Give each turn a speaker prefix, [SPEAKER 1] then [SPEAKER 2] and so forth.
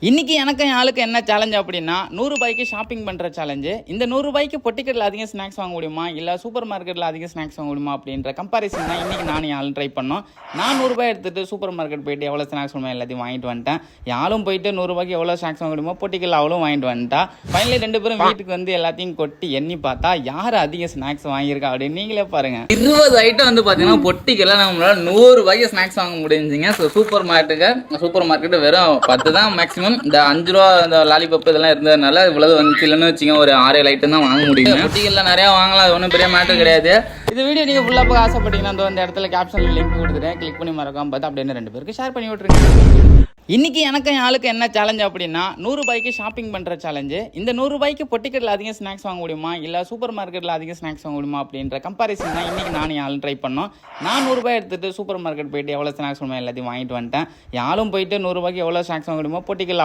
[SPEAKER 1] இன்னைக்கு எனக்கு என் ஆளுக்கு என்ன சேலஞ்ச் அப்படின்னா 100 ரூபாய்க்கு ஷாப்பிங் பண்ணுற சேலஞ்சு. இந்த 100 ரூபாய்க்கு பொட்டிக்கடையில் அதிகம் ஸ்நாக்ஸ் வாங்க முடியுமா, இல்லை சூப்பர் மார்க்கெட்டில் அதிகம் ஸ்நாக்ஸ் வாங்க முடியுமா அப்படின்ற கம்பாரிசன் தான் இன்னைக்கு நான் என் ஆளும் ட்ரை பண்ணோம். நான் 100 ரூபாய் எடுத்துட்டு சூப்பர் மார்க்கெட் போயிட்டு எவ்வளோ ஸ்நாக்ஸ் வேணுமோ எல்லாத்தையும் வாங்கிட்டு வந்துட்டேன். யாரும் போயிட்டு 100 ரூபாய்க்கு எவ்வளோ ஸ்நாக்ஸ் வாங்க முடியுமோ பொட்டிக்கடையில் அவளும் வாங்கிட்டு வந்துட்டா. ஃபைனலி 2 பேரும் வீட்டுக்கு வந்து எல்லாத்தையும் கொட்டி எண்ணி பார்த்தா யார் அதிக ஸ்நாக்ஸ் வாங்கியிருக்கா அப்படின்னு நீங்களே பாருங்க. 20 ஐட்டம் வந்து பார்த்தீங்கன்னா பொட்டிக்கடையில் நம்மளால 100 ரூபாய்க்கு ஸ்நாக்ஸ் வாங்க முடிஞ்சுங்க. ஸோ சூப்பர் மார்க்கெட்டு வெறும் 10 தான் மேக்ஸிமம். இந்த 5 ரூபா இந்த லாலிபப் இதெல்லாம் இருந்ததுனால இவ்வளவு வந்துச்சு. இல்லைன்னு வச்சுங்க ஒரு 6-7 ஐட்டம் தான் வாங்க முடியும். பொட்டிகளில் நிறையா வாங்கலாம், அது ஒன்றும் பெரிய மேட்டர் கிடையாது. இந்த வீடியோ நீங்கள் ஃபுல்லாக பார்க்க ஆசைப்பட்டீங்கன்னா அந்த இடத்துல கேப்ஷனில் லிங்க் கொடுத்துட்டேன், கிளிக் பண்ணி மறக்காம பார்த்து அப்படின்னு 2 பேருக்கு ஷேர் பண்ணி விட்டுருங்க. இன்னைக்கு எனக்கு என் ஆளுக்கு என்ன சேலஞ்ச் அப்படின்னா 100 ரூபாய்க்கு ஷாப்பிங் பண்ணுற சேலஞ்சு. இந்த 100 ரூபாய்க்கு பொட்டிக்கடையில் அதிகம் ஸ்நாக்ஸ் வாங்க முடியுமா, இல்லை சூப்பர் மார்க்கெட்டில் அதிகம் ஸ்நாக்ஸ் வாங்க முடியுமா அப்படின்ற கம்பாரிசன் தான் இன்னைக்கு நான் என் ஆளும் ட்ரை பண்ணோம். நான் 100 ரூபாய் எடுத்துட்டு சூப்பர் மார்க்கெட் போயிட்டு எவ்வளோ ஸ்நாக்ஸ் வேணுமோ எல்லாத்தையும் வாங்கிட்டு வந்துட்டேன். யாரும் போயிட்டு 100 ரூபாய்க்கு எவ்வளோ ஸ்நாக்ஸ் வாங்க முடியுமோ பொட்டிக்கடையில்